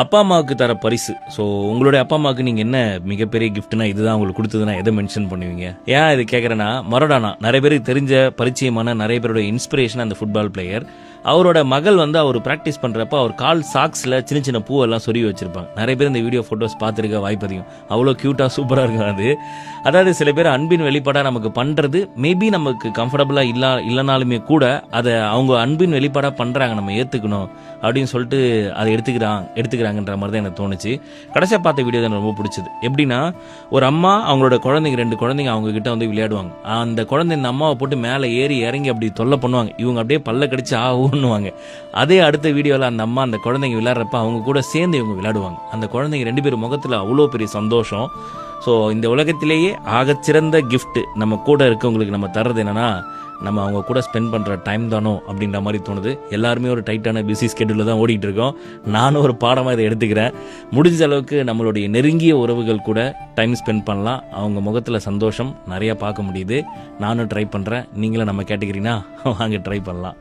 அப்பா அம்மாவுக்கு தர பரிசு. ஸோ உங்களுடைய அப்பா அம்மாவுக்கு நீங்கள் என்ன மிகப்பெரிய கிஃப்ட்னா இதுதான் உங்களுக்கு கொடுத்ததுன்னா எதை மென்ஷன் பண்ணுவீங்க? ஏன் இது கேட்குறேன்னா, மரடோனா நிறைய பேருக்கு தெரிஞ்ச பரிச்சயமான நிறைய பேரோட இன்ஸ்பிரேஷன் அந்த ஃபுட்பால் பிளேயர். அவரோட மகள் வந்து அவர் ப்ராக்டிஸ் பண்ணுறப்ப அவர் கால் சாக்ஸில் சின்ன சின்ன பூவெல்லாம் சொருவி வச்சிருப்பாங்க. நிறைய பேர் இந்த வீடியோ ஃபோட்டோஸ் பார்த்துருக்க வாய்ப்பு அதிகம். அவ்வளோ க்யூட்டாக சூப்பராக இருக்கும் அது. அதாவது சில பேர் அன்பின் வெளிப்பாடாக நமக்கு பண்ணுறது மேபி நமக்கு கம்ஃபர்டபுளாக இல்லைனாலுமே கூட அதை அவங்க அன்பின் வெளிப்பாடாக பண்ணுறாங்க, நம்ம ஏற்றுக்கணும் அப்படின்னு சொல்லிட்டு அதை எடுத்துக்கிறாங்கன்ற மாதிரி தான் எனக்கு தோணுச்சு. கடைசியாக பார்த்த வீடியோ தான் எனக்கு ரொம்ப பிடிச்சது. எப்படின்னா, ஒரு அம்மா அவங்களோட குழந்தைங்க 2 குழந்தைங்க அவங்க கிட்ட வந்து விளையாடுவாங்க. அந்த குழந்தை இந்த அம்மாவை போட்டு மேலே ஏறி இறங்கி அப்படி தொல்லை பண்ணுவாங்க. இவங்க அப்படியே பல்ல கடிச்சு ஊன்னுவாங்க. அதே அடுத்த வீடியோவில் அந்த அம்மா அந்த குழந்தைங்க விளையாடுறப்ப அவங்க கூட சேர்ந்து இவங்க விளையாடுவாங்க. அந்த குழந்தைங்க 2 பேர் முகத்தில் அவ்வளோ பெரிய சந்தோஷம். ஸோ இந்த உலகத்திலேயே ஆகச்சிறந்த கிஃப்ட் நம்ம கூட இருக்கவங்களுக்கு நம்ம தர்றது என்னன்னா, நம்ம அவங்க கூட ஸ்பெண்ட் பண்ணுற டைம் தானோ அப்படின்ற மாதிரி தோணுது. எல்லாருமே ஒரு டைட்டான பிஸி ஸ்கெடியூலில் தான் ஓடிட்டு இருக்கோம். நானும் ஒரு பாடமாக இதை எடுத்துக்கிறேன். முடிஞ்ச அளவுக்கு நம்மளுடைய நெருங்கிய உறவுகள் கூட டைம் ஸ்பெண்ட் பண்ணலாம். அவங்க முகத்தில் சந்தோஷம் நிறையா பார்க்க முடியுது. நானும் ட்ரை பண்ணுறேன். நீங்களும் நம்ம கேட்டகரினா வாங்க ட்ரை பண்ணலாம்.